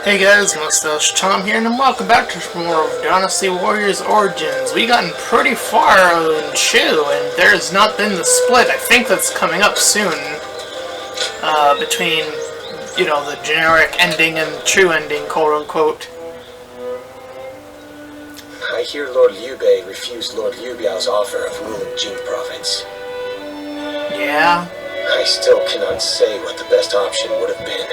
Hey guys, Mustached Tom here, and welcome back to some more of Dynasty Warriors Orgins. We gotten pretty far in Shu, and there's not been the split. I think that's coming up soon. Between, you know, the generic ending and true ending, quote unquote. I hear Lord Liu Bei refused Lord Liu Biao's offer of ruling Jing province. Yeah? I still cannot say what the best option would have been.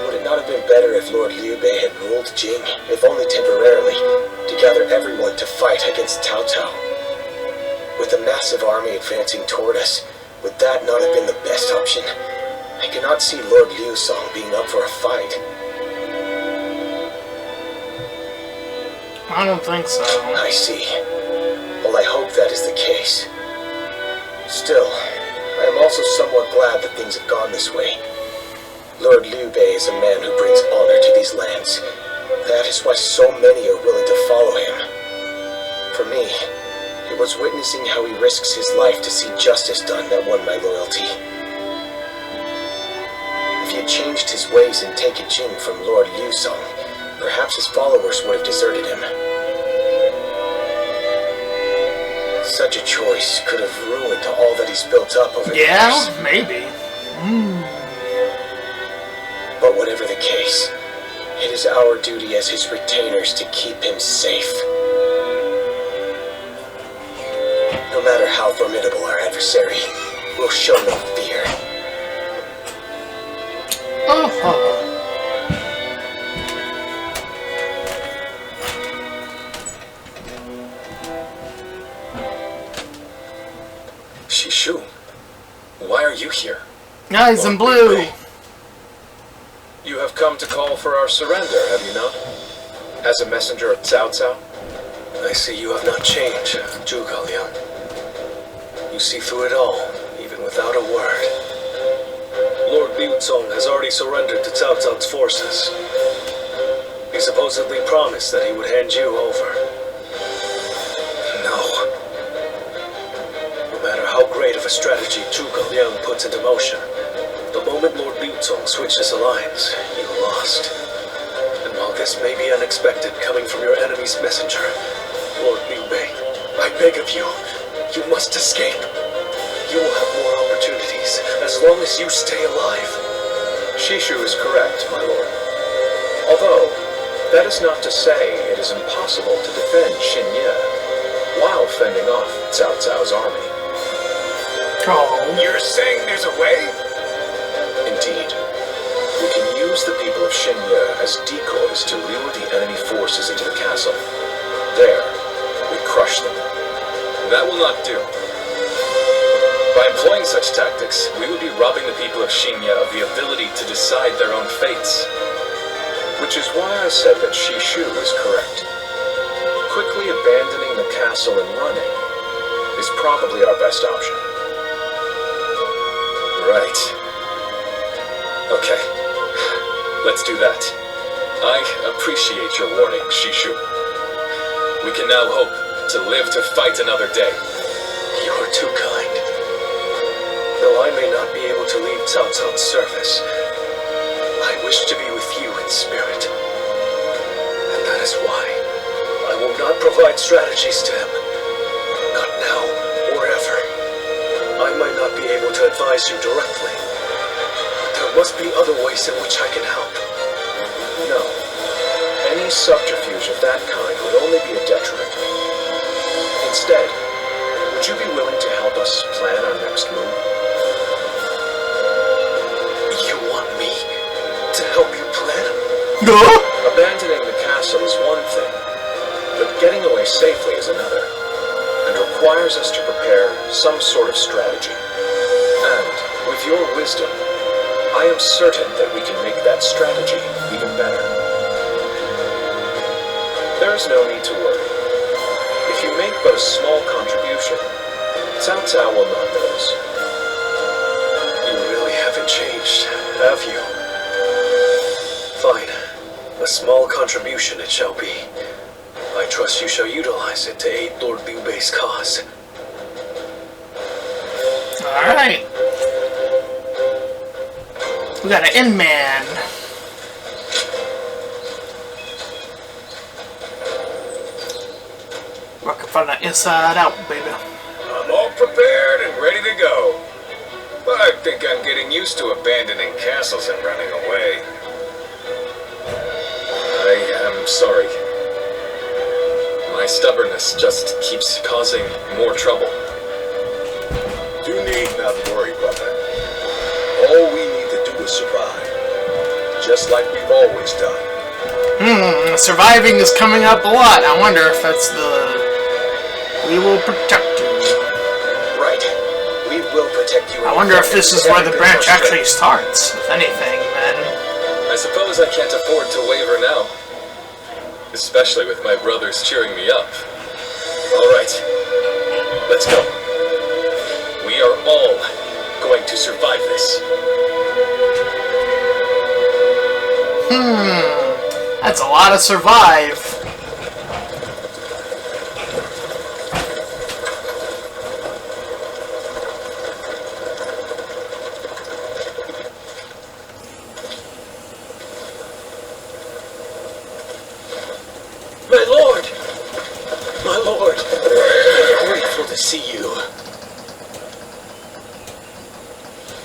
Would it not have been better if Lord Liu Bei had ruled Jing, if only temporarily, to gather everyone to fight against Cao Cao? With a massive army advancing toward us, would that not have been the best option? I cannot see Lord Liu Song being up for a fight. I don't think so. I see. Well, I hope that is the case. Still, I am also somewhat glad that things have gone this way. Lord Liu Bei is a man who brings honor to these lands. That is why so many are willing to follow him. For me, it was witnessing how he risks his life to see justice done that won my loyalty. If he had changed his ways and taken Jing from Lord Liu Song, perhaps his followers would have deserted him. Such a choice could have ruined all that he's built up over the years. Yeah, maybe. But whatever the case, it is our duty as his retainers to keep him safe. No matter how formidable our adversary, we'll show no fear. Shishu, why are you here? Now he's in blue. You have come to call for our surrender, have you not? As a messenger of Cao Cao? I see you have not changed, Zhuge Liang. You see through it all, even without a word. Lord Liu Zong has already surrendered to Cao Cao's forces. He supposedly promised that he would hand you over. No. No matter how great of a strategy Zhuge Liang puts into motion, the moment Lord Liu Zong switched his alliance, you lost. And while this may be unexpected coming from your enemy's messenger, Lord Liu Bei, I beg of you, you must escape. You will have more opportunities as long as you stay alive. Shishu is correct, my lord. Although, that is not to say it is impossible to defend Xinye while fending off Cao Cao's army. Oh. You're saying there's a way? Indeed. We can use the people of Xinye as decoys to lure the enemy forces into the castle. There, we crush them. That will not do. By employing such tactics, we would be robbing the people of Xinye of the ability to decide their own fates. Which is why I said that Shishu is correct. Quickly abandoning the castle and running is probably our best option. Right. Okay. Let's do that. I appreciate your warning, Shishu. We can now hope to live to fight another day. You're too kind. Though I may not be able to leave Cao Cao's service, I wish to be with you in spirit. And that is why I will not provide strategies to him. Not now or ever. I might not be able to advise you directly, but there must be other ways in which I can help. No. Any subterfuge of that kind would only be a detriment. Instead, would you be willing to help us plan our next move? You want me to help you plan? No. Abandoning the castle is one thing, but getting away safely is another, and requires us to prepare some sort of strategy. And, with your wisdom, I am certain that we can make that strategy even better. There is no need to worry. If you make but a small contribution, Cao Cao will not notice. You really haven't changed, have you? Fine. A small contribution it shall be. I trust you shall utilize it to aid Lord Liu Bei's cause. Alright. We got an in-man. Working from the inside out, baby. I'm all prepared and ready to go. But I think I'm getting used to abandoning castles and running away. I am sorry. My stubbornness just keeps causing more trouble. You need not worry, brother. All we need to do is survive. Just like we've always done. Surviving is coming up a lot. I wonder if that's the... We will protect you. Right. We will protect you. I wonder if this is where the branch actually starts, if anything, then. I suppose I can't afford to waver now. Especially with my brothers cheering me up. Alright. Let's go. We are all going to survive this. That's a lot of survive. My lord! My lord! Grateful to see you.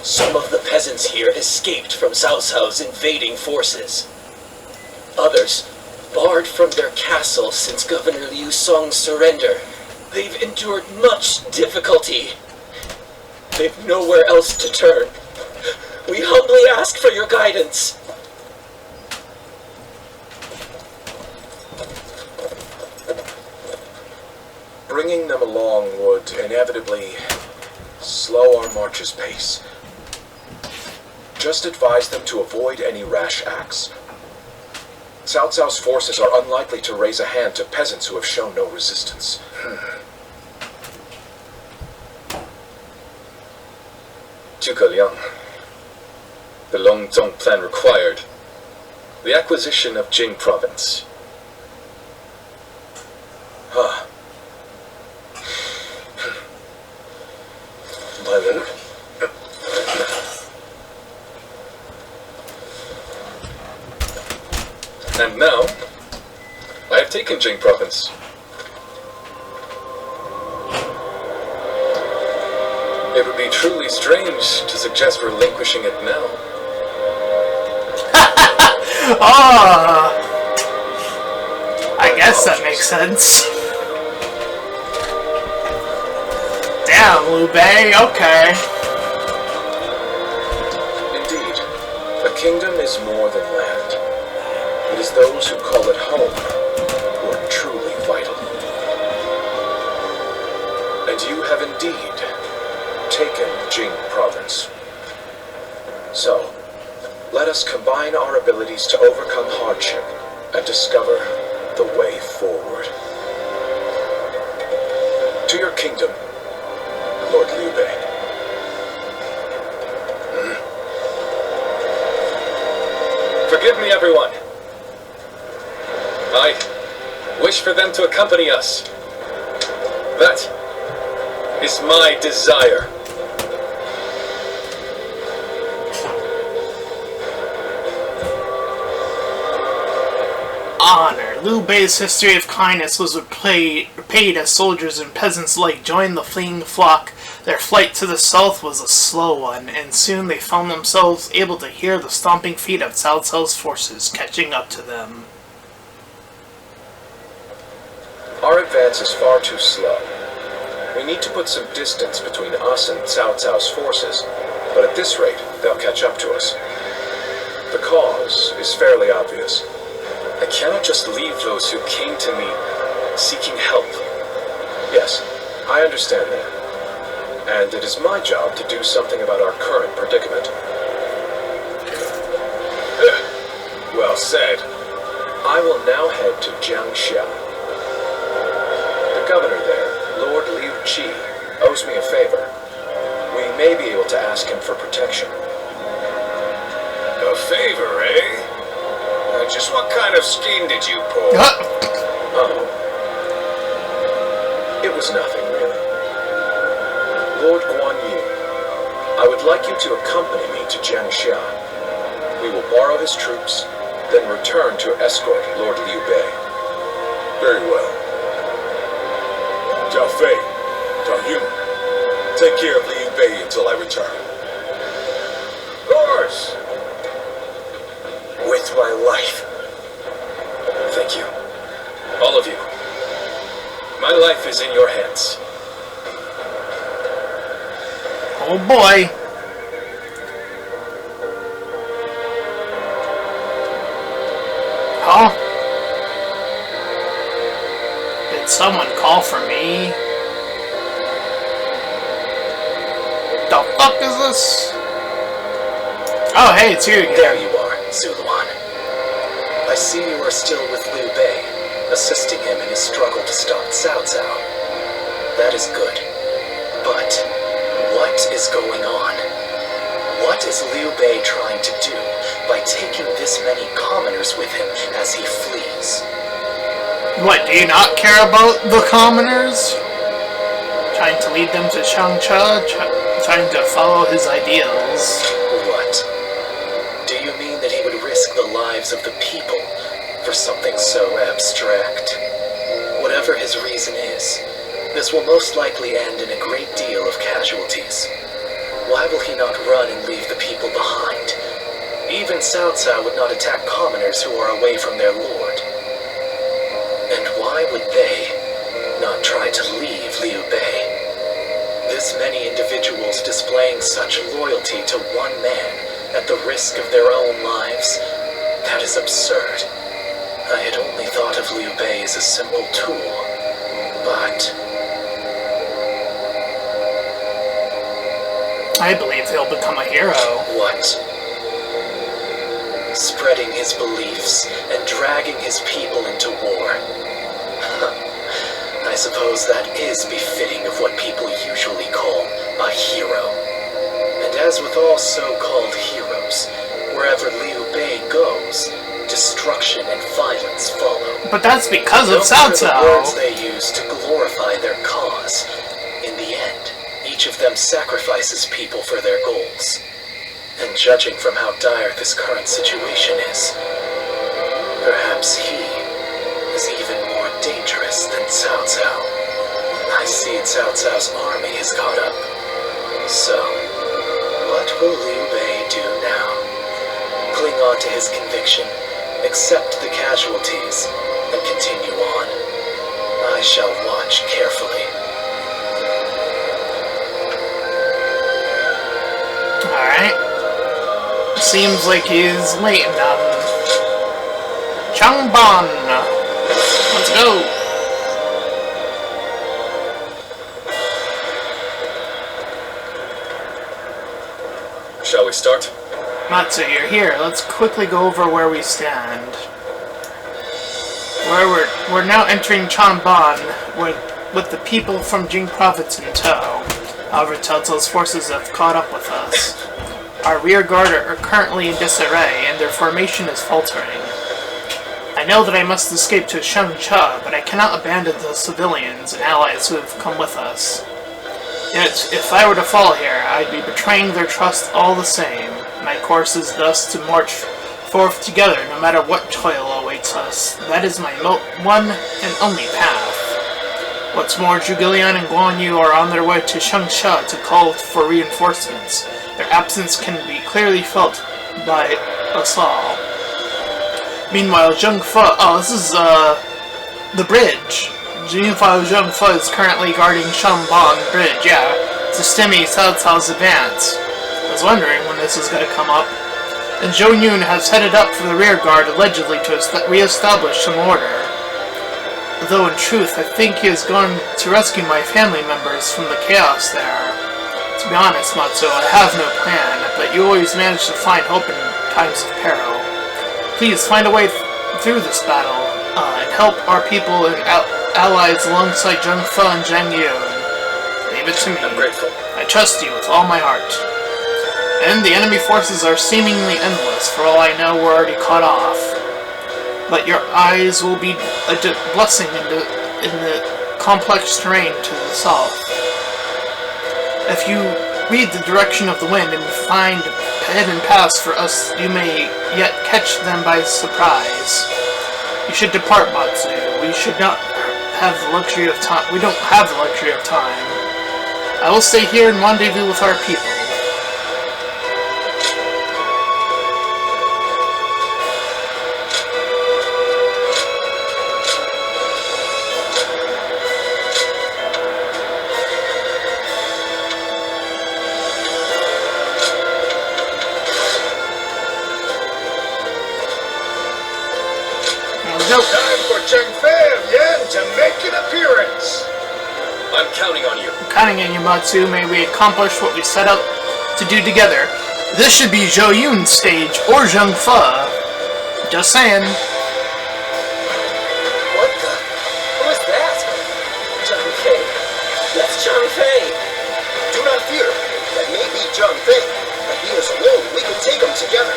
Some of the peasants here escaped from Cao Cao's invading forces. Others, barred from their castle since Governor Liu Song's surrender. They've endured much difficulty. They've nowhere else to turn. We humbly ask for your guidance. Bringing them along would inevitably slow our march's pace. Just advise them to avoid any rash acts. Cao Cao's forces are unlikely to raise a hand to peasants who have shown no resistance. Zhuge Liang. The Longzong plan required the acquisition of Jing province. My lord? And now, I have taken Jing province. It would be truly strange to suggest relinquishing it now. I guess that makes sense. Damn, Liu Bei, okay. Indeed, a kingdom is more than land. It is those who call it home who are truly vital. And you have indeed taken Jing province. So, let us combine our abilities to overcome hardship and discover the way forward. To your kingdom, Lord Liu Bei. Forgive me, everyone. I wish for them to accompany us. That is my desire. Honor. Liu Bei's history of kindness was repaid as soldiers and peasants alike joined the fleeing flock. Their flight to the south was a slow one, and soon they found themselves able to hear the stomping feet of Cao Cao's forces catching up to them. Our advance is far too slow. We need to put some distance between us and Cao Cao's forces, but at this rate, they'll catch up to us. The cause is fairly obvious. I cannot just leave those who came to me seeking help. Yes, I understand that. And it is my job to do something about our current predicament. Well said. I will now head to Jiangxia. The governor there, Lord Liu Qi, owes me a favor. We may be able to ask him for protection. A favor, eh? Just what kind of scheme did you pull? Oh. It was nothing, really. Lord Guan Yu, I would like you to accompany me to Jiangxia. borrow his troops, then return to escort Lord Liu Bei. Very well. Zhao Fei, Zhao Yun, take care of Liu Bei until I return. Yours! With my life. Thank you. All of you. My life is in your hands. Oh boy. Huh? Did someone call for me? The fuck is this? Oh, hey, it's you again. There you are, Zuluan. I see you are still with Liu Bei, assisting him in his struggle to stop Cao Cao. That is good. But what is going on? What is Liu Bei trying to do by taking this many commoners with him as he flees? What, do you not care about the commoners? Trying to lead them to Shangcha? Trying to follow his ideals? What? Do you mean that he would risk the lives of the people for something so abstract? Whatever his reason is, this will most likely end in a great deal of casualties. Why will he not run and leave the people behind? Even Cao Cao would not attack commoners who are away from their lord. And why would they not try to leave Liu Bei? This many individuals displaying such loyalty to one man at the risk of their own lives? That is absurd. I had only thought of Liu Bei as a simple tool, but I believe he'll become a hero. what? Spreading his beliefs and dragging his people into war. I suppose that is befitting of what people usually call a hero. And as with all so-called heroes, wherever Liu Bei goes, destruction and violence follow. But that's because of No Cao matter the Cao. words they use to glorify their cause, in the end, each of them sacrifices people for their goals. And judging from how dire this current situation is, perhaps he is even more dangerous than Cao Cao. I see Cao Cao's army has caught up. So, what will Liu Bei do now? Cling on to his conviction, accept the casualties, and continue on. I shall watch carefully. Alright. Seems like he's waiting on Changban. Let's go. Shall we start? Matsu, you're here. Let's quickly go over where we stand. We're now entering Changban with the people from Jing province in tow. However, Cao Cao's forces have caught up with us. Our rear guard are currently in disarray, and their formation is faltering. I know that I must escape to Shangcha, but I cannot abandon the civilians and allies who have come with us. Yet, if I were to fall here, I'd be betraying their trust all the same. My course is thus to march forth together, no matter what toil awaits us. That is my one and only path. What's more, Zhuge Liang and Guan Yu are on their way to Shangcha to call for reinforcements. Their absence can be clearly felt by us all. Meanwhile, Zhang Fe... Oh, this is, the bridge. Meanwhile, Zhang Fe is currently guarding Shangban Bridge, yeah. To stem Cao Cao's advance. I was wondering when this was going to come up. And Zhou Yun has headed up for the rear guard, allegedly to re-establish some order. Though in truth, I think he has gone to rescue my family members from the chaos there. To be honest, Matsu, I have no plan, but you always manage to find hope in times of peril. Please find a way through this battle, and help our people and allies alongside Zhang Fe and Zhang Yun. Leave it to me. I'm grateful. I trust you with all my heart. And the enemy forces are seemingly endless. For all I know, we're already caught off. But your eyes will be a blessing in the complex terrain to the south. If you read the direction of the wind and find hidden paths for us, you may yet catch them by surprise. You should depart, Matsu. We should not have the luxury of time. We don't have the luxury of time. I will stay here and rendezvous with our people. Time for Zhang to make an appearance. I'm counting on you. I'm counting on you, Matsu. May we accomplish what we set out to do together. This should be Zhou Yun's stage, or Zhang Fe. Just saying. What the? Who is that? Zhang Fei. That's Zhang Fei. Do not fear. That may be Zhang Fei, but he is alone. We can take him together.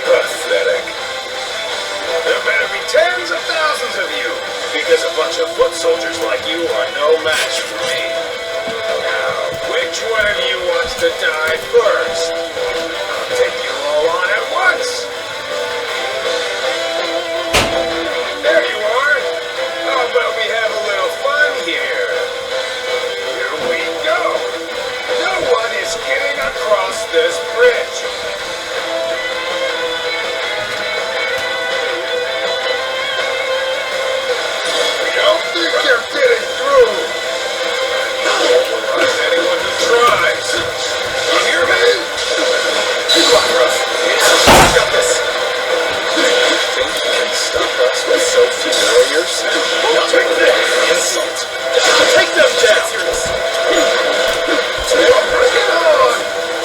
Pathetic. There better be tens of thousands of you, because a bunch of foot soldiers like you are no match for me. Now, which one of you wants to die first? I'll take you all on at once. There you are. How about we have a little fun here? Here we go. No one is getting across this bridge. You're getting through! Override anyone who tries! You hear me? Got this! You think you can stop us with so few warriors? Take this! Insult! Take them down! Bring it on!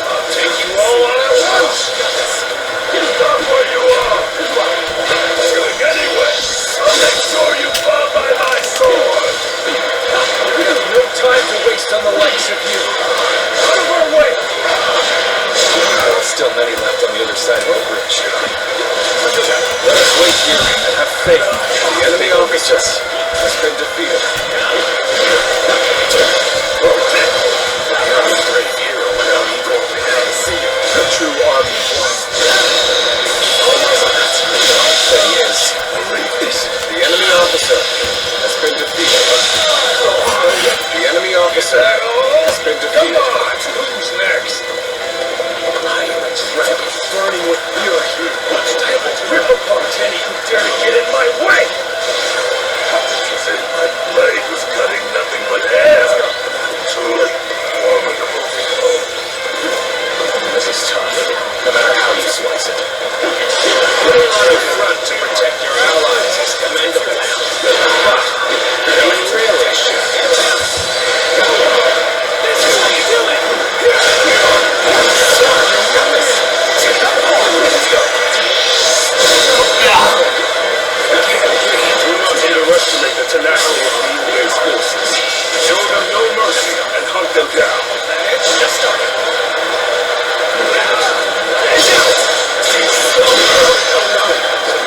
I'll take you all on at once! Stop where you are! Shooting anyway! I'll make sure you fall by my sword! We have no time to waste on the likes of you! Out of our way! There are still many left on the other side of the bridge. Let us wait here and have faith. The enemy officer has been defeated. I'm a brave hero without evil. The true army Fei is. The enemy officer has been defeated. The enemy officer has been defeated. Come on! Who's next? I am a dragon burning with fury. I will rip apart any who dare to get in my way! She said my blade was cutting nothing but air. Truly formidable. This is tough, no matter how you slice it. Putting on a front to protect your allies is commendable. But, you really should get out. This is how you do it! Do not underestimate the tenacity of the UA's forces. Show them no mercy and hunt them down. It's just starting.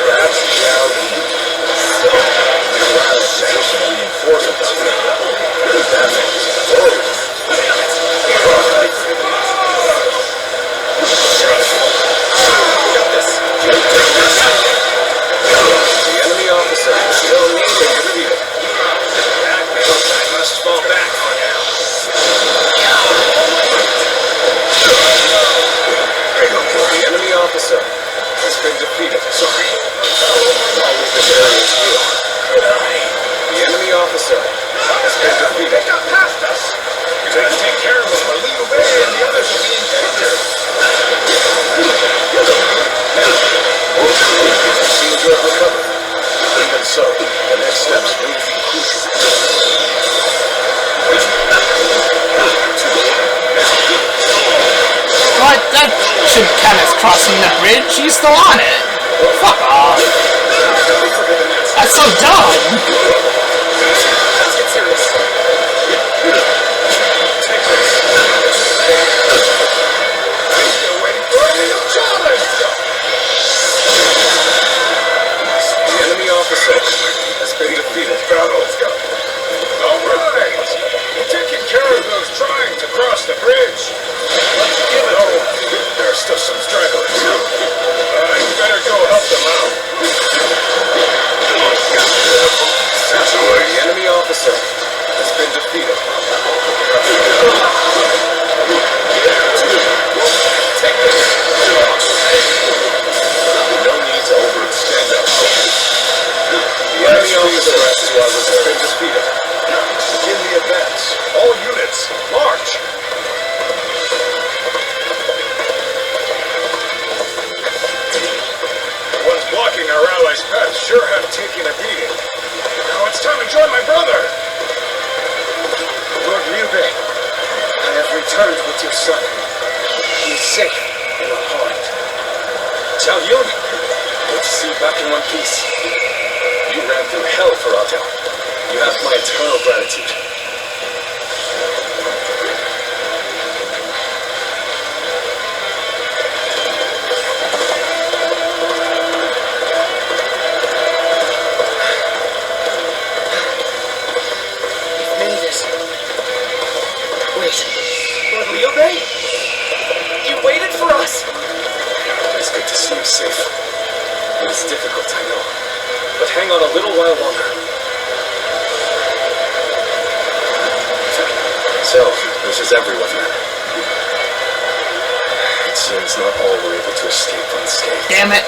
Perhaps Zhao Yi. Reinforcements. That means warriors. Got this. The enemy officer is still being defeated. That means I must fall back for now. The enemy officer has been defeated. Sorry. Always this area is here. The enemy officer has been defeated. They got past us! You better take care of them or Liu Bei and the others will be in danger. It seems you have recovered. Even so, the next steps will be crucial. What? That shouldn't count as crossing the bridge. She's still on it. Fuck off. That's so dumb. Let's get serious. Still waiting for a new challenge! The enemy officer has been defeated. Alright! Taking care of those trying to Zhao Yun, good to see you back in one piece. You ran through hell for our town. You have my eternal gratitude. Made it. Wait, Lord Liu Bei? You waited for us! It's good to see you safe. It is difficult, I know. But hang on a little while longer. So, this is everyone then. It seems not all were able to escape unscathed. Damn it.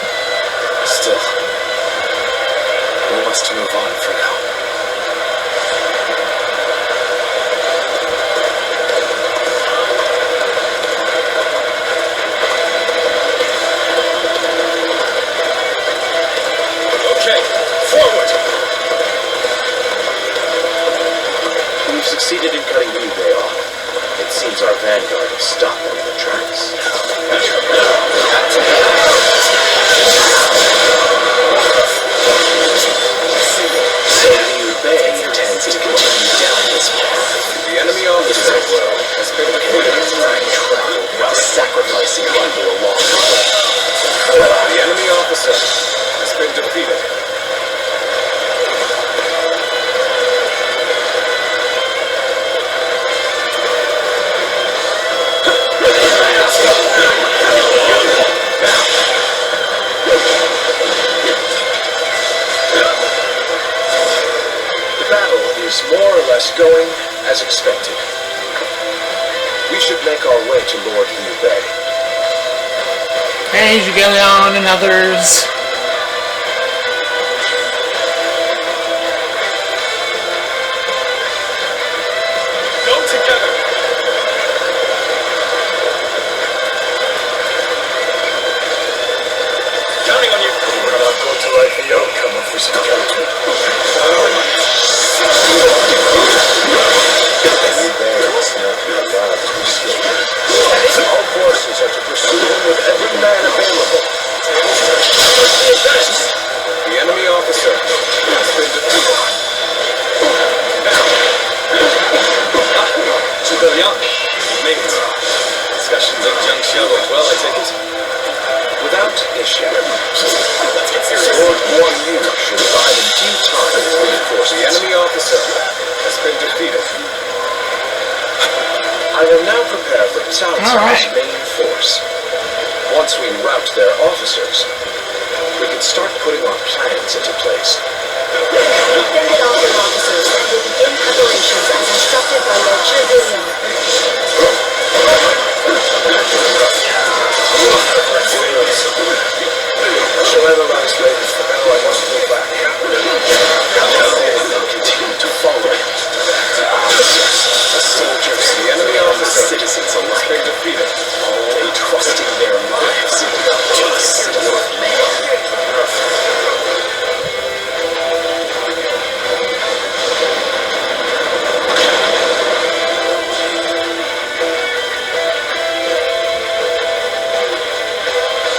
Still, we must move on for now. Okay, forward! We've succeeded in cutting Liu Bei off. It seems our vanguard has stopped them in their tracks. So Liu Bei intends to continue down this path. The enemy officer has been defeated. Travel while sacrificing people along the way. The enemy officer has been defeated. The battle is more or less going as expected. We should make our way to Lord Liu Bei. Hey, Zhang and others. Go together! Counting on you! We're not going to like the outcome of this encounter. Liu Bei must not be allowed to escape. All forces are to pursue him with every man available. The enemy officer has been defeated. Zhuge Liang, made it. Discussions of Jiangxia went well, I take it? Without issue. Lord Guan Yu should arrive in due time to reinforce The enemy officer has been defeated. I will now prepare for Cao Cao's Alright. main force. Once we rout their officers, we can start putting our plans into place. Defended all their officers and will begin preparations as instructed by Lord Zhuge Liang. Shall analyze later. For now, I must go back. They'll continue to follow. The officers, the soldiers, The enemy the officer citizens has alike, been defeated. all trusting their lives in the just man.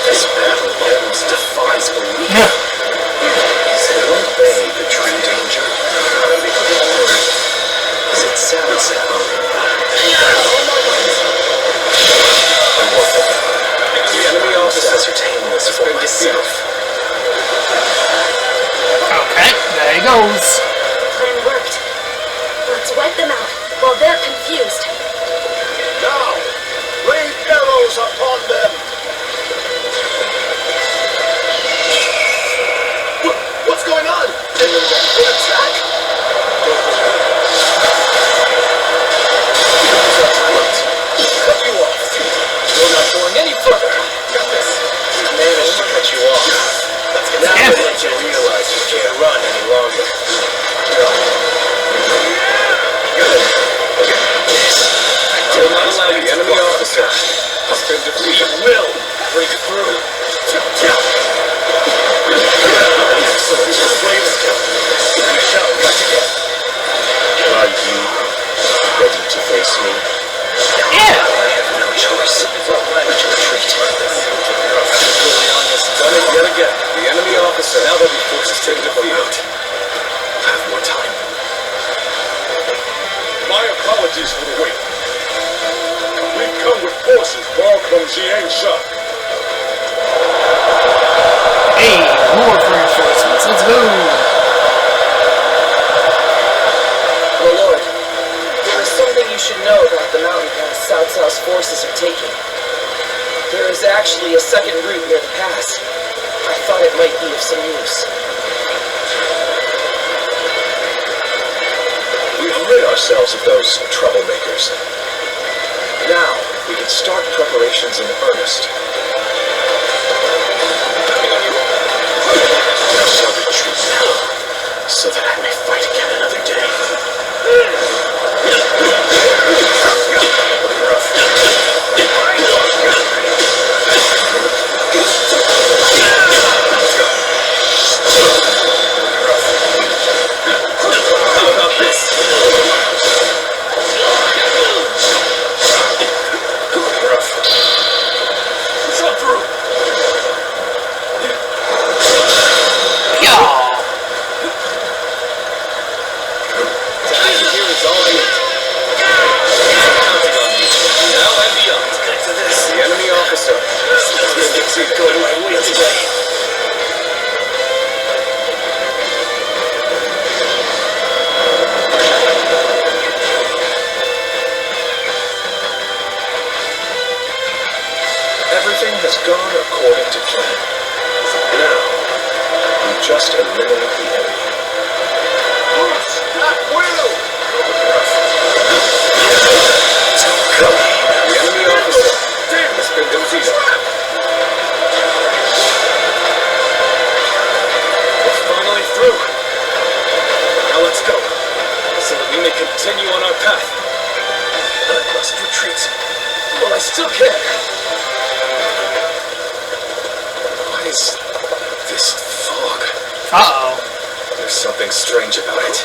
This battle almost defies belief. Is Liu Bei the true danger? Is it Cao Cao? The enemy I must officer ascertain this for has been defeated. myself. Okay, there he goes. Plan worked. Let's wipe them out while they're confused. Now, rain arrows upon them! What's going on? An attack? Cut you off. You're not going any further. Got this. We managed to cut you off. Now Yeah. we'll let you realize you can't run any longer. Will not allow the enemy officer has been defeated. Will break through. So this is Raven's we shall cut again. Are you ready to face me? Yeah. I have no choice but to retreat. Liu Bei is She ain't shot. Hey, more reinforcements. Let's go. My lord, there is something you should know about the mountain pass Cao Cao's forces are taking. There is actually a second route near the pass. I thought it might be of some use. We've rid ourselves of those troublemakers. Now, we can start preparations in earnest. I shall retreat now, so that I may fight again another day. How about this? Jump through! Tonight here is all I need. Counting on you. Now and beyond. To this. The enemy officer. It's going my way today. Everything has gone according to plan. Now, we just eliminate the enemy. That will! The enemy officer has been defeated. We're finally through. Now let's go, so that we may continue on our path. I must retreat. Well, I still can. What is this fog? Uh-oh. There's something strange about it.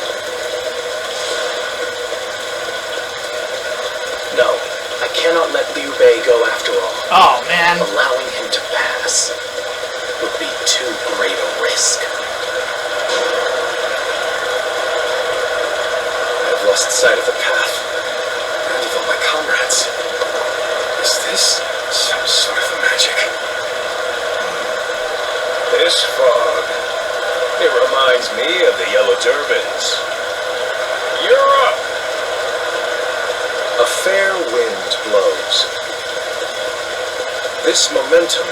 No, I cannot let Liu Bei go after all. Oh, man. Allowing him to pass would be too great a risk. I've lost sight of the path, and of all my comrades. Is this some sort of magic? This fog, it reminds me of the Yellow Turbans. You're up! A fair wind blows. This momentum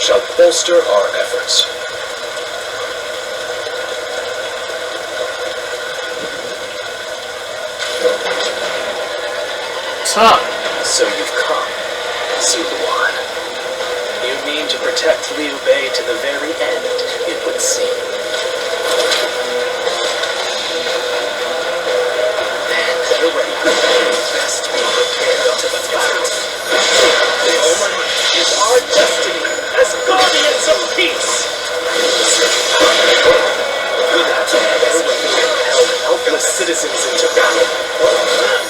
shall bolster our efforts. What's up? So you've come, Zuluan. You mean to protect Liu Bei to the very end, it would seem. Then get ready. Best be prepared to the fight. This is our destiny as guardians of peace. That's a better way to compel helpless citizens into battle.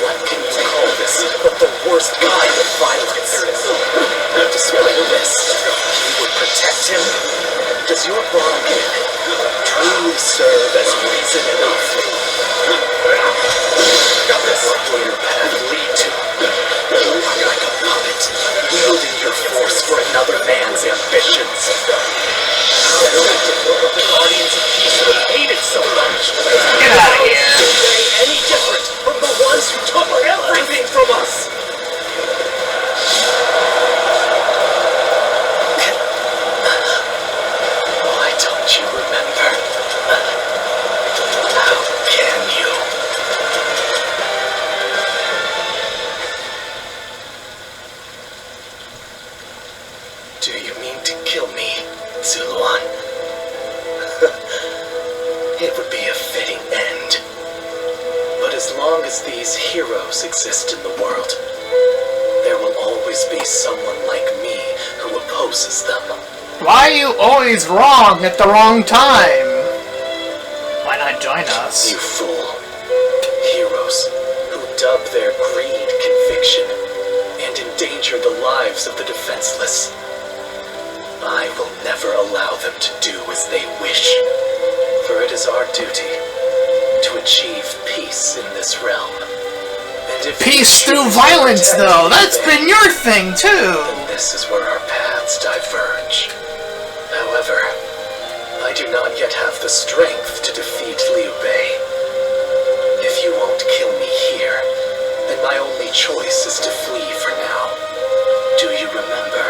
What can you call this but the worst kind of violence? Despite this, you would protect him? Does your bond with him truly serve as reason enough? Got this. What will your path lead to? You are like a puppet, wielding your force for another man's ambitions. The guardians of peace would hate it so much. Get out of here. Any different from the ones who took everything from us? Why don't you remember? How can you? Do you mean to kill me, Zuluan? It would be a fitting end. But as long as these heroes exist in the world, there will always be someone like me who opposes them. Why are you always wrong at the wrong time? Why not join us? You fool. Heroes who dub their greed conviction and endanger the lives of the defenseless. I will never allow them to do as they wish, for it is our duty to achieve peace in this realm. And if Peace you through choose to violence, protect though. Liu That's Bei, been your thing, too. then this is where our paths diverge. However, I do not yet have the strength to defeat Liu Bei. If you won't kill me here, then my only choice is to flee for now. Do you remember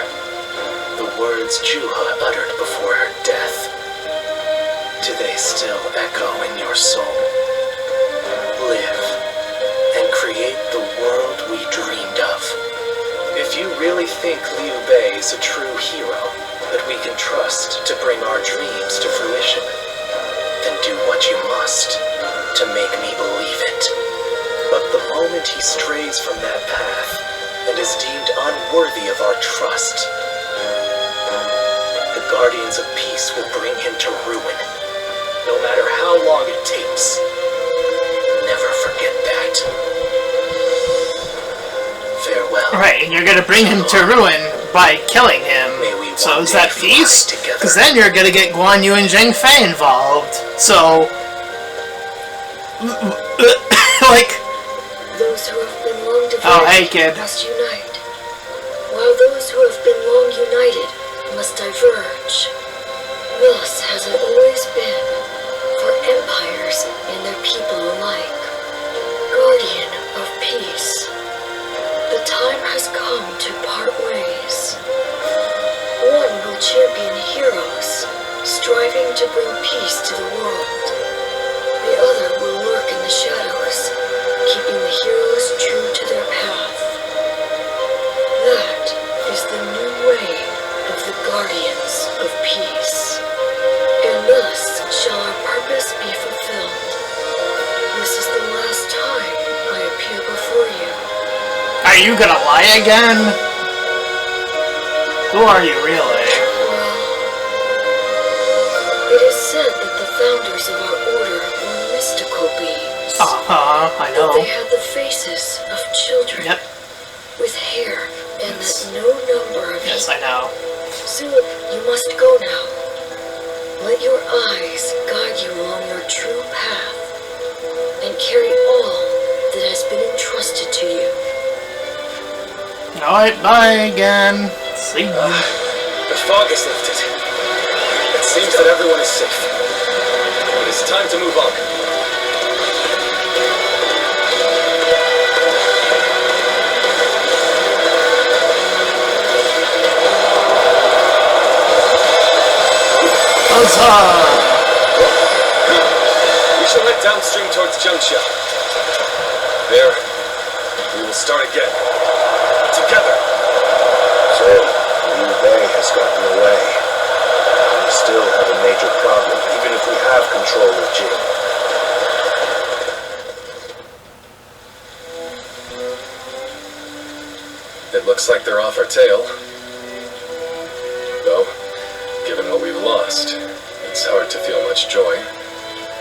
the words Juha uttered before her death? Do they still echo in your soul? Live and create the world we dreamed of. If you really think Liu Bei is a true hero that we can trust to bring our dreams to fruition, then do what you must to make me believe it. But the moment he strays from that path and is deemed unworthy of our trust, the Guardians of Peace will bring him to ruin, no matter how long it takes. Never forget that. Farewell. Right, and you're gonna bring him to ruin by killing him. So is that peace? Because then you're gonna get Guan Yu and Zhang Fei involved. So, like, Those who have been long divided oh hey kid. must unite, while those who have been long united must diverge. Thus has it always been for empires and their people alike. Guardian of peace, the time has come to part ways. One will champion heroes, striving to bring peace to the world. The other will lurk in the shadows, keeping the heroes true to their path. That is the new way of the Guardians of Peace. And thus shall our purpose be fulfilled. This is the last time I appear before you. Are you gonna lie again? Who are you really? Well, it is said that the founders of our order were mystical beings. I That know. they had the faces of children Yep. with hair, and Yes. that no number of Yes, I know. Soon you must go now. Let your eyes guide you along your true path, and carry all that has been entrusted to you. Alright, bye again. See you. The fog has lifted. It seems that everyone is safe. It is time to move on. Huzzah! We shall head downstream towards Zhangxia. There, we will start again. Together. So, Liu Bei has gotten away. We still have a major problem, even if we have control of Jing. It looks like they're off our tail. Though, given what we've lost, it's hard to feel much joy.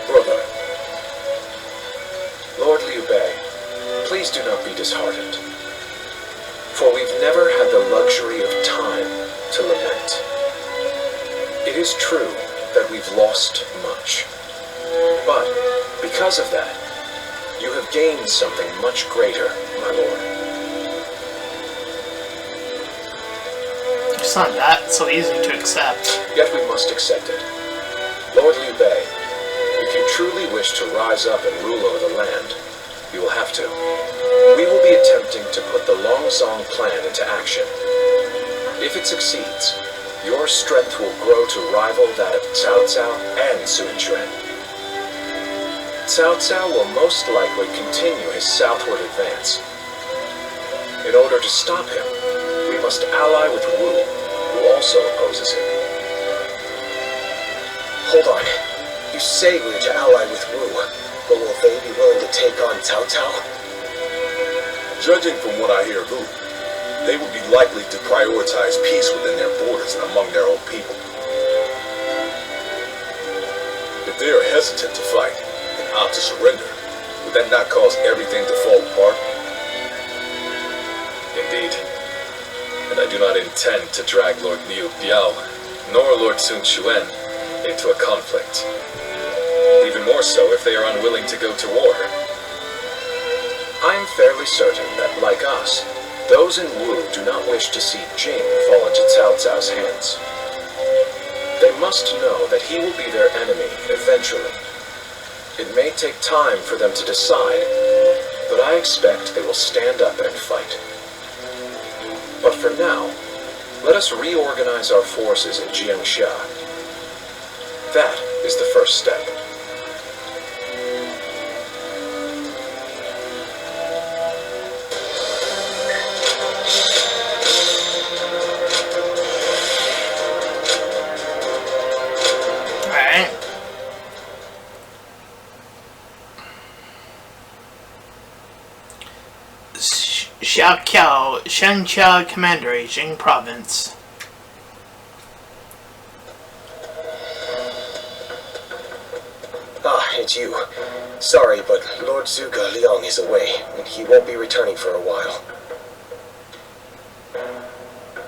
Brother. Lord Liu Bei, please do not be disheartened. For we've never had the luxury of time to lament. It is true that we've lost much. But, because of that, you have gained something much greater, my lord. It's not that so easy to accept. Yet we must accept it. Lord Liu Bei, if you truly wish to rise up and rule over the land, you will have to. We will be attempting to put the Longzong plan into action. If it succeeds, your strength will grow to rival that of Cao Cao and Sun Quan. Cao Cao will most likely continue his southward advance. In order to stop him, we must ally with Wu, who also opposes him. Hold on. You say we're to ally with Wu, but will they be willing to take on Cao Cao? Judging from what I hear, Lu, they would be likely to prioritize peace within their borders and among their own people. If they are hesitant to fight and opt to surrender, would that not cause everything to fall apart? Indeed. And I do not intend to drag Lord Liu Biao, nor Lord Sun Quan, into a conflict. Even more so if they are unwilling to go to war. I am fairly certain that, like us, Those in Wu do not wish to see Jing fall into Cao Cao's hands. They must know that he will be their enemy eventually. It may take time for them to decide, but I expect they will stand up and fight. But for now, let us reorganize our forces in Jiangxia. That is the first step. Alright. Xiaoqiao, Shanxia Commandery, Jing Province. Ah, it's you. Sorry, but Lord Zhuge Liang is away, and he won't be returning for a while.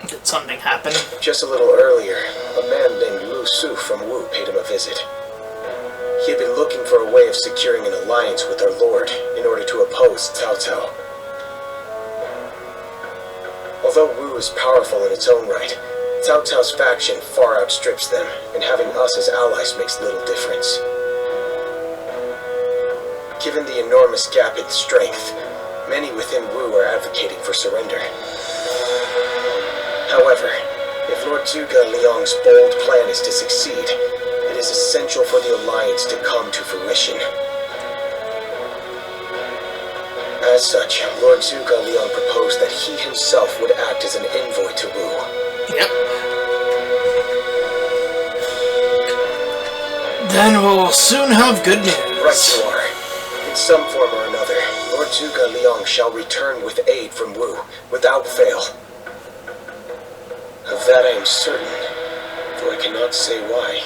Did something happen? Just a little earlier, a man named Lu Su from Wu paid him a visit. He had been looking for a way of securing an alliance with our lord in order to oppose Cao Cao. Although Wu is powerful in its own right, Cao Cao's faction far outstrips them, and having us as allies makes little difference. Given the enormous gap in strength, many within Wu are advocating for surrender. However, if Lord Zhuge Liang's bold plan is to succeed, it is essential for the alliance to come to fruition. As such, Lord Zhuge Liang proposed that he himself would act as an envoy to Wu. Yep. Then we'll soon have good news. Right you are. In some form or another, Lord Zhuge Liang shall return with aid from Wu, without fail. Of that I am certain, though I cannot say why.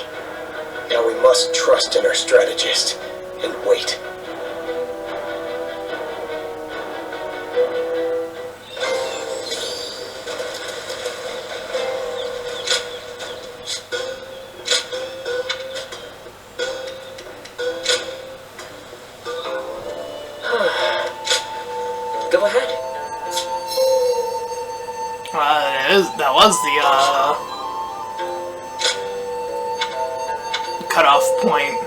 Now we must trust in our strategist, and wait. Go ahead. That was the cutoff point.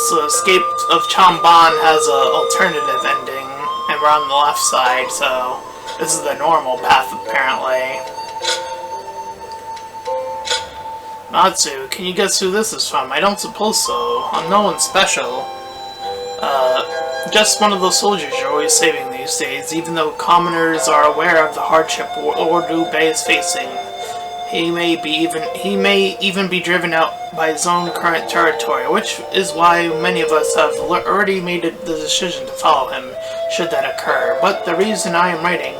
So Escape of Changban has a alternative ending, and we're on the left side, so this is the normal path apparently. Natsu, can you guess who this is from? I don't suppose so. I'm no one special. Just one of those soldiers you're always saving these days, even though commoners are aware of the hardship Lord Liu Bei is facing. He may even be driven out by his own current territory, which is why many of us have already made the decision to follow him, should that occur. But the reason I am writing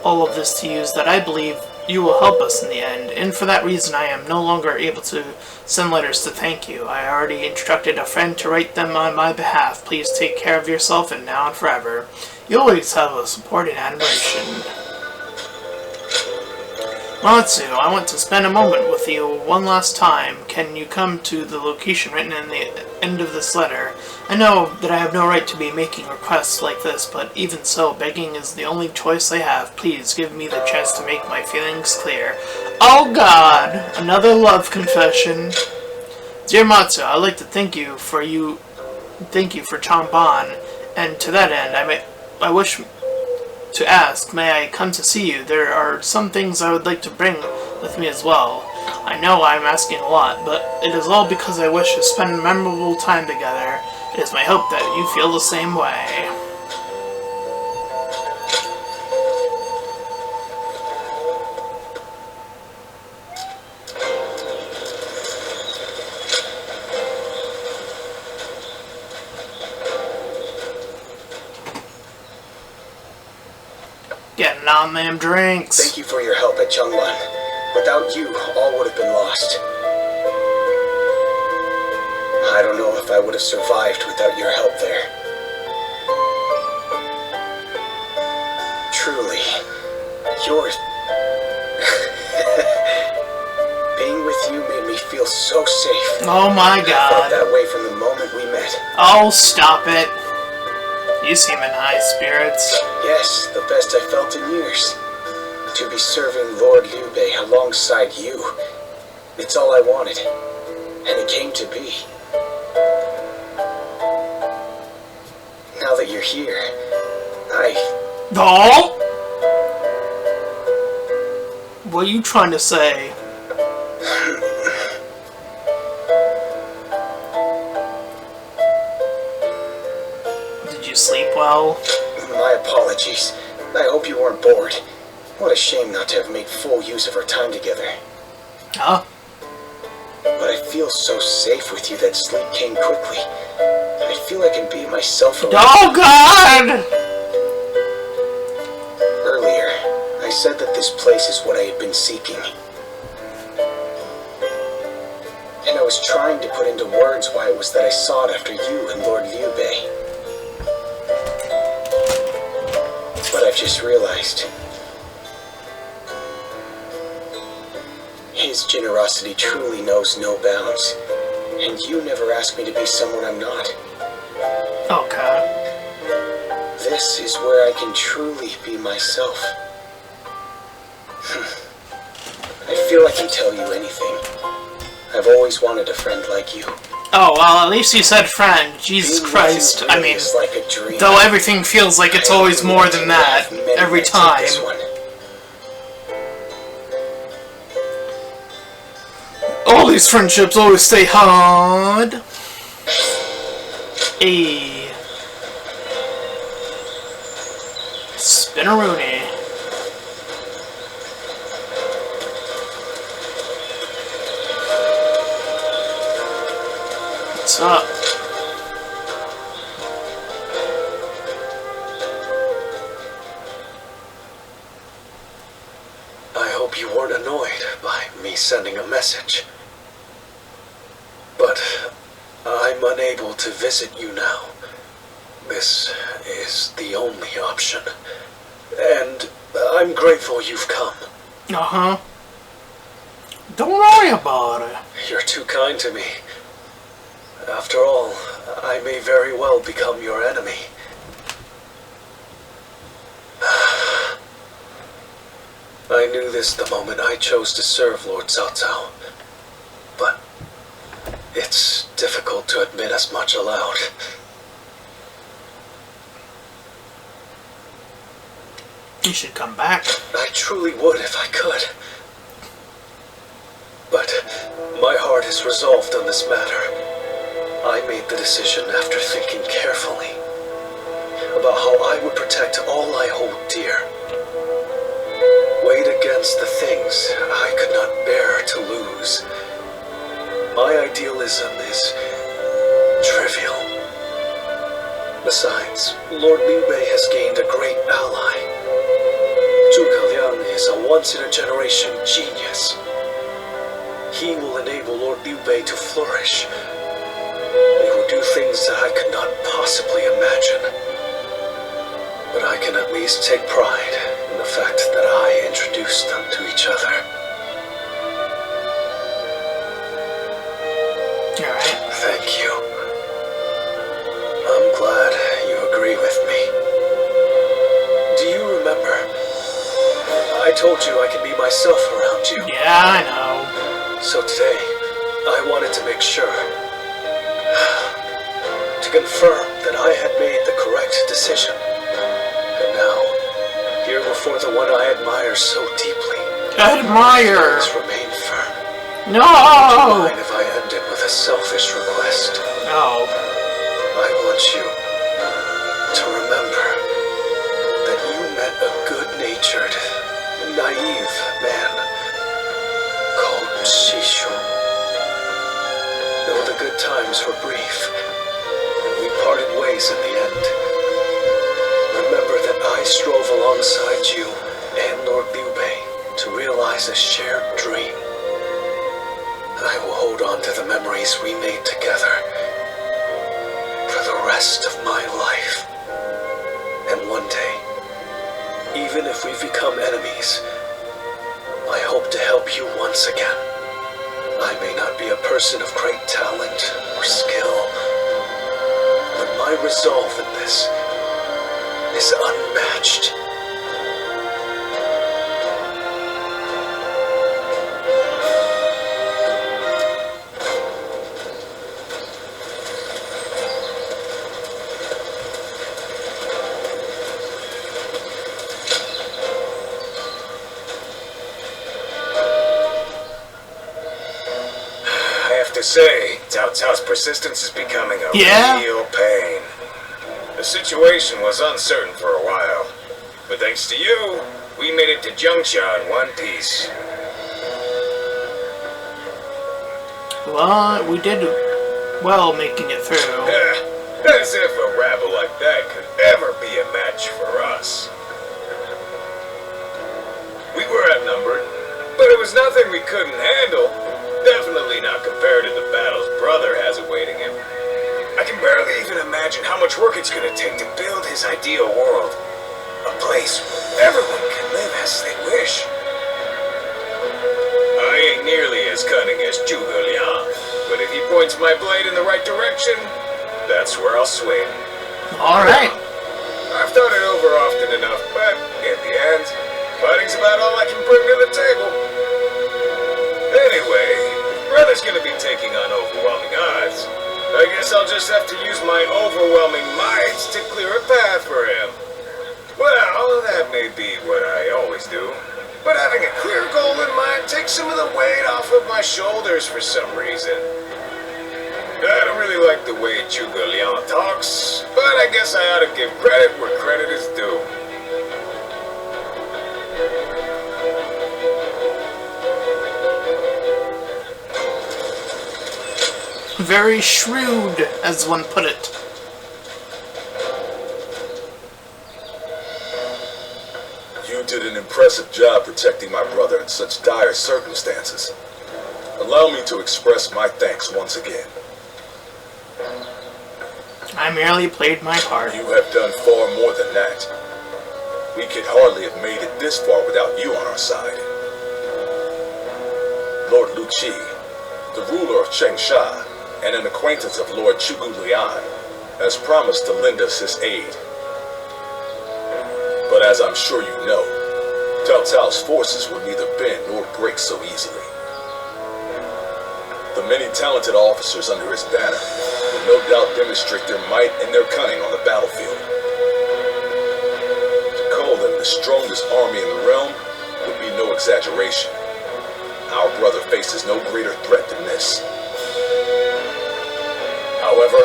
all of this to you is that I believe you will help us in the end, and for that reason I am no longer able to send letters to thank you. I already instructed a friend to write them on my behalf. Please take care of yourself, and now and forever, you always have a support and admiration. Matsu, I want to spend a moment with you one last time. Can you come to the location written in the end of this letter? I know that I have no right to be making requests like this, but even so, begging is the only choice I have. Please give me the chance to make my feelings clear. Oh God! Another love confession. Dear Matsu, I'd like to thank you for Changban, and to that end, I wish to ask, may I come to see you? There are some things I would like to bring with me as well. I know I'm asking a lot, but it is all because I wish to spend a memorable time together. It is my hope that you feel the same way. Getting on them drinks. Thank you for your help at Changlan. Without you, all would have been lost. I don't know if I would have survived without your help there. Truly, yours. Being with you made me feel so safe. Oh my I felt God. that way from the moment we met. Oh, stop it. You seem in high spirits. Yes, the best I felt in years. To be serving Lord Liu Bei alongside you. It's all I wanted. And it came to be. Now that you're here, Oh? What are you trying to say? Did you sleep well? My apologies. I hope you weren't bored. What a shame not to have made full use of our time together. Huh? But I feel so safe with you that sleep came quickly. I feel I can be myself around. Oh God! Earlier, I said that this place is what I had been seeking. And I was trying to put into words why it was that I sought after you and Lord Liu Bei. But I've just realized his generosity truly knows no bounds. And you never asked me to be someone I'm not. Okay. This is where I can truly be myself. I feel I can tell you anything. I've always wanted a friend like you. Oh, well, at least you said friend. Jesus Being with Christ. you I really mean, is like a dream. though everything feels like it's always more than that. Every time. All these friendships always stay hard. Ayy. Spinneroonie. What's up? I hope you weren't annoyed by me sending a message. But I'm unable to visit you now. This is the only option. And I'm grateful you've come. Uh-huh. Don't worry about it. You're too kind to me. After all, I may very well become your enemy. I knew this the moment I chose to serve Lord Cao Cao. But it's difficult to admit as much aloud. You should come back. I truly would if I could. But my heart is resolved on this matter. I made the decision after thinking carefully about how I would protect all I hold dear. Weighed against the things I could not bear to lose. My idealism is trivial. Besides, Lord Liu Bei has gained a great ally. Zhuge Liang is a once-in-a-generation genius. He will enable Lord Liu Bei to flourish. He will do things that I could not possibly imagine. But I can at least take pride in the fact that I introduced them to each other. Alright. Thank you. I'm glad you agree with me. Do you remember? I told you I can be myself around you. Yeah, I know. So today, I wanted to make sure. To confirm that I had made the correct decision. And now, here before the one I admire so deeply. Admire! Things remain firm. No! Mind if I end it with a selfish request? No. I want you to remember that you met a good-natured, naive man called Shishu. Though the good times were brief, and we parted ways in the end, remember that I strove alongside you and Lord Liu Bei to realize a shared dream. I will hold on to the memories we made together for the rest of my life. And one day, even if we've become enemies, I hope to help you once again. I may not be a person of great talent or skill, but my resolve in this is unmatched. To say, Cao Cao's persistence is becoming a real pain. The situation was uncertain for a while, but thanks to you, we made it to Zhang in one piece. Well, we did well making it through. As if a rabble like that could ever be a match for us. We were outnumbered, but it was nothing we couldn't handle. Definitely not compared to the battles Brother has awaiting him. I can barely even imagine how much work it's gonna take to build his ideal world. A place where everyone can live as they wish. I ain't nearly as cunning as Zhuge Liang, but if he points my blade in the right direction, that's where I'll swing. Alright. I've thought it over often enough, but in the end, fighting's about all I can bring to the table. Anyway, Brother's gonna be taking on overwhelming odds. I guess I'll just have to use my overwhelming might to clear a path for him. Well, that may be what I always do. But having a clear goal in mind takes some of the weight off of my shoulders for some reason. I don't really like the way Zhuge Liang talks, but I guess I ought to give credit where credit is due. Very shrewd, as one put it. You did an impressive job protecting my brother in such dire circumstances. Allow me to express my thanks once again. I merely played my part. You have done far more than that. We could hardly have made it this far without you on our side. Lord Lu Qi, the ruler of Changsha, and an acquaintance of Lord Zhuge Liang, has promised to lend us his aid. But as I'm sure you know, Cao Cao's forces will neither bend nor break so easily. The many talented officers under his banner will no doubt demonstrate their might and their cunning on the battlefield. To call them the strongest army in the realm would be no exaggeration. Our brother faces no greater threat than this. However,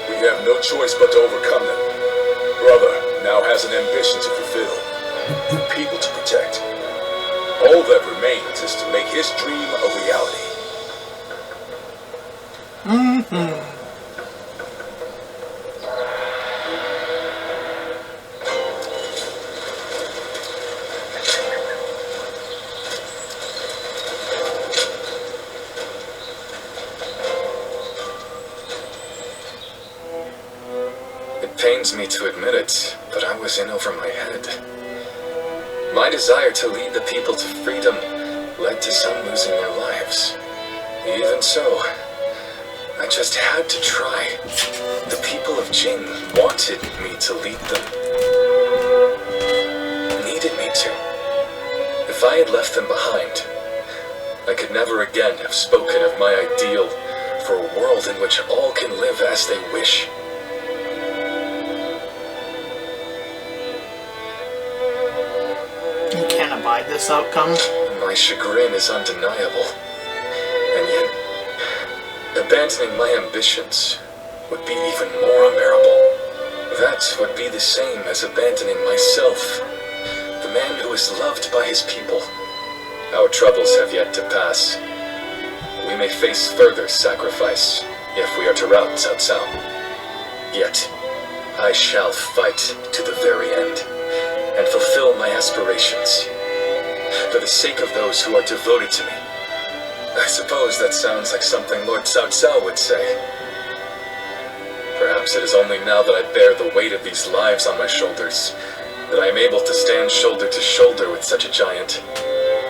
we have no choice but to overcome them. Brother now has an ambition to fulfill, people to protect. All that remains is to make his dream a reality. It pains me to admit it, but I was in over my head. My desire to lead the people to freedom led to some losing their lives. Even so, I just had to try. The people of Jing wanted me to lead them. Needed me to. If I had left them behind, I could never again have spoken of my ideal for a world in which all can live as they wish. You can't abide this outcome. My chagrin is undeniable. And yet, abandoning my ambitions would be even more unbearable. That would be the same as abandoning myself, the man who is loved by his people. Our troubles have yet to pass. We may face further sacrifice if we are to rout Cao Cao. Yet, I shall fight to the very end and fulfill my aspirations for the sake of those who are devoted to me. I suppose that sounds like something Lord Cao Cao would say. Perhaps it is only now that I bear the weight of these lives on my shoulders that I am able to stand shoulder to shoulder with such a giant.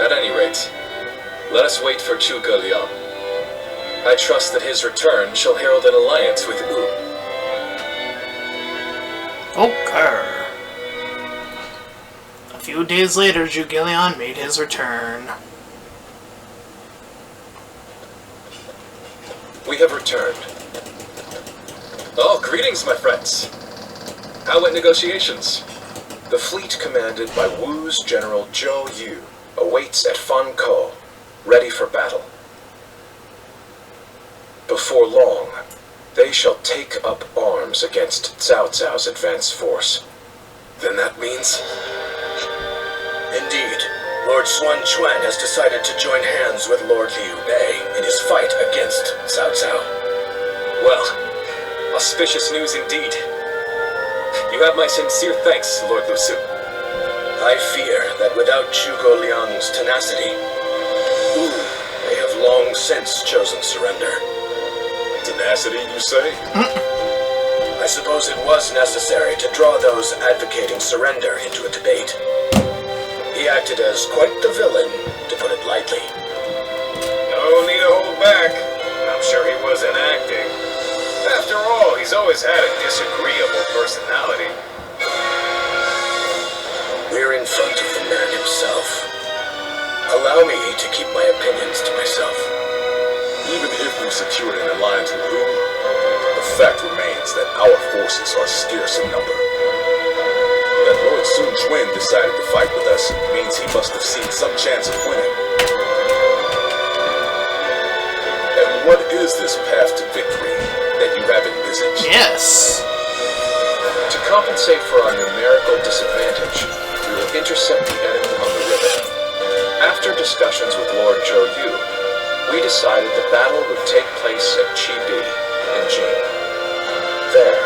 At any rate, let us wait for Zhuge Liang. I trust that his return shall herald an alliance with Wu. Okay. few days later, Zhuge Liang made his return. We have returned. Oh, greetings, my friends. How went negotiations? The fleet commanded by Wu's General Zhou Yu awaits at Fan Ko, ready for battle. Before long, they shall take up arms against Cao Cao's advance force. Then that means... Indeed, Lord Xuan Chuan has decided to join hands with Lord Liu Bei in his fight against Cao Cao. Well, auspicious news indeed. You have my sincere thanks, Lord Lu Su. I fear that without Zhuge Liang's tenacity, Wu may have long since chosen surrender. Tenacity, you say? I suppose it was necessary to draw those advocating surrender into a debate. He acted as quite the villain, to put it lightly. No need to hold back. I'm sure he wasn't acting. After all, he's always had a disagreeable personality. We're in front of the man himself. Allow me to keep my opinions to myself. Even if we've secured an alliance with Wu, the fact remains that our forces are scarce in number. That Lord Sun Quan decided to fight with us means he must have seen some chance of winning. And what is this path to victory that you have envisaged? Yes. To compensate for our numerical disadvantage, we will intercept the enemy on the river. After discussions with Lord Zhou Yu, we decided the battle would take place at Chibi in Jing. There,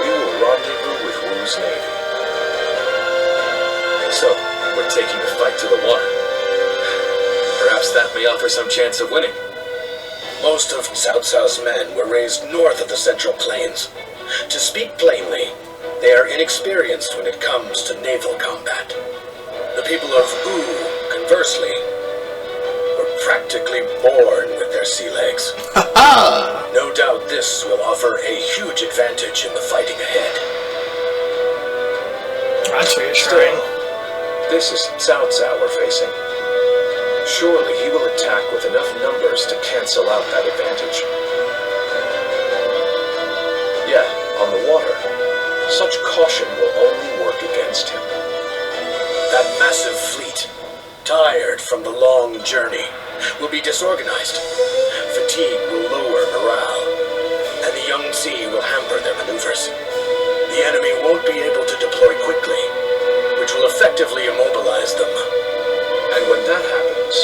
we will rendezvous with Wu's navy. So, we're taking the fight to the water. Perhaps that may offer some chance of winning. Most of Cao Cao's men were raised north of the Central Plains. To speak plainly, they are inexperienced when it comes to naval combat. The people of Wu, conversely, were practically born with their sea legs. No doubt this will offer a huge advantage in the fighting ahead. That's reassuring. This is Cao Cao we're facing. Surely he will attack with enough numbers to cancel out that advantage. Yet, on the water, such caution will only work against him. That massive fleet, tired from the long journey, will be disorganized. Fatigue will lower morale, and the Yangtze will hamper their maneuvers. The enemy won't be able to deploy quickly, which will effectively immobilize them. And when that happens,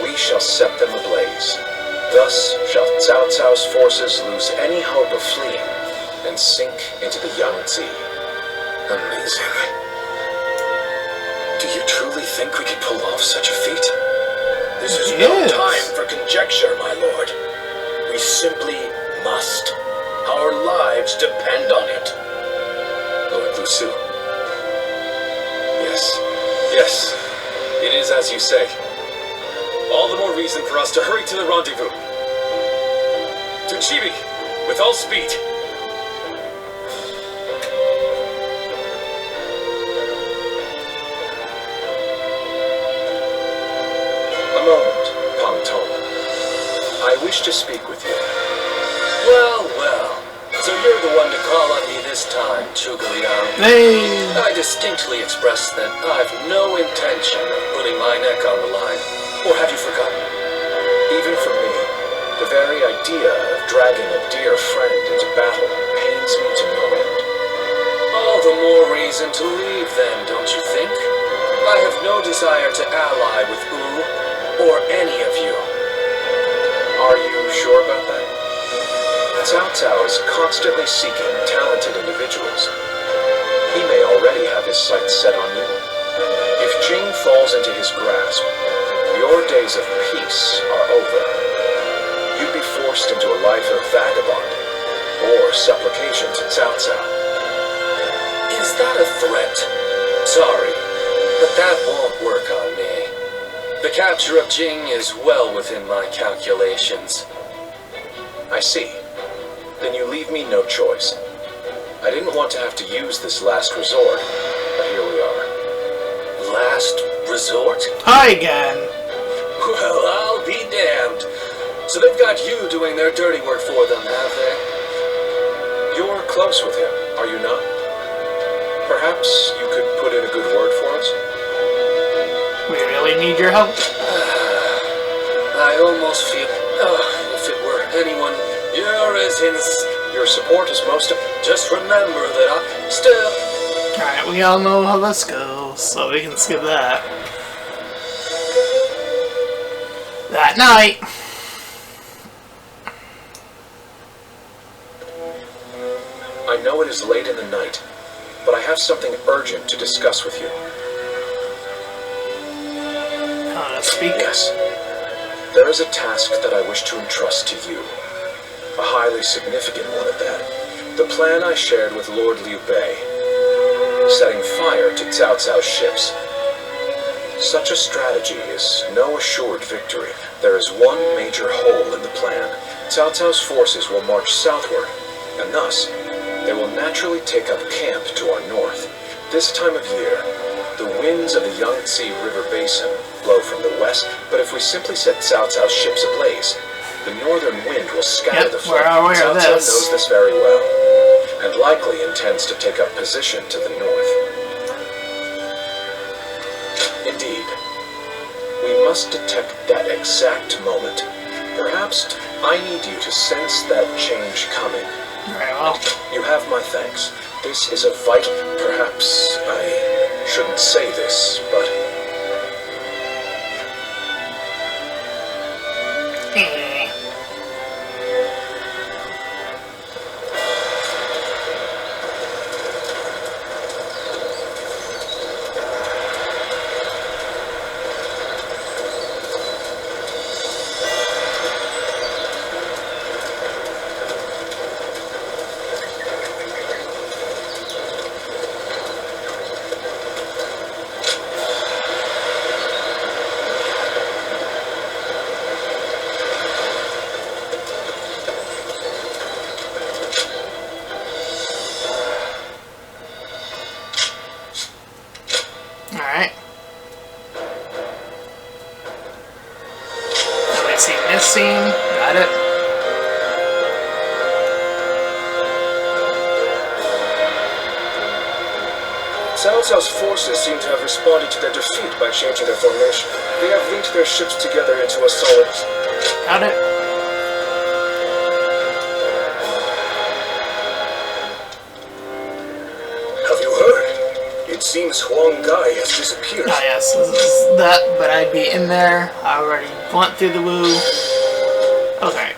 we shall set them ablaze. Thus shall Cao Cao's forces lose any hope of fleeing and sink into the Yangtze. Amazing. Do you truly think we could pull off such a feat? This is no time for conjecture, my lord. We simply must. Our lives depend on it. Lord Lu Su. Yes, it is as you say. All the more reason for us to hurry to the rendezvous. To Chibi, with all speed. A moment, Pang Tong. I wish to speak with you. Well, so you're the one to call on me this time, Zhuge Liang. Hey. I distinctly expressed that I've no intention of putting my neck on the line. Or have you forgotten? Even for me, the very idea of dragging a dear friend into battle pains me to no end. All the more reason to leave then, don't you think? I have no desire to ally with Wu, or any of you. Are you sure about that? Cao Cao is constantly seeking talented individuals. He may already have his sights set on you. If Jing falls into his grasp, your days of peace are over. You'd be forced into a life of vagabonding or supplication to Cao Cao. Is that a threat? Sorry, but that won't work on me. The capture of Jing is well within my calculations. I see. Then you leave me no choice. I didn't want to have to use this last resort, but here we are. last resort? Hi again. Well, I'll be damned. So they've got you doing their dirty work for them, have they? You're close with him, are you not? Perhaps you could put in a good word for us? We really need your help. I almost feel... if it were anyone... Your support is most... Just remember that I... Still... Alright, we all know how this goes, so we can skip that. That night... I know it is late in the night, but I have something urgent to discuss with you. How to speak? Yes. There is a task that I wish to entrust to you. A highly significant one at that. The plan I shared with Lord Liu Bei. Setting fire to Cao Cao's ships. Such a strategy is no assured victory. There is one major hole in the plan. Cao Cao's forces will march southward, and thus, they will naturally take up camp to our north. This time of year, the winds of the Yangtze River Basin blow from the west, but if we simply set Cao Cao's ships ablaze, the northern wind will scatter the flame. Cao Cao knows this very well, and likely intends to take up position to the north. Indeed, we must detect that exact moment. Perhaps I need you to sense that change coming. Very well. You have my thanks. This is a vital... Perhaps I shouldn't say this, but... Alright. I see this scene. Got it. Cao Cao's forces seem to have responded to their defeat by changing their formation. They have linked their ships together into a solid... Got it. Have you heard? It seems Huang Gai has disappeared. Ah, yes, this is that, but I'd be in there. I already went through the woo. Okay.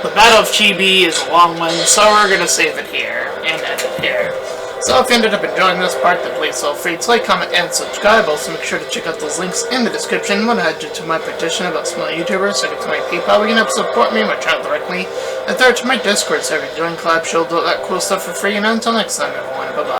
The Battle of Chibi is a long one, so we're gonna save it here, and end it here. So if you ended up enjoying this part, then please feel free to like, comment, and subscribe. Also make sure to check out those links in the description. When I head to my petition about smaller YouTubers, second to my PayPal, where you can help support me and my channel directly, and third to my Discord server, join collab, show, do all that cool stuff for free, and until next time everyone, bye bye.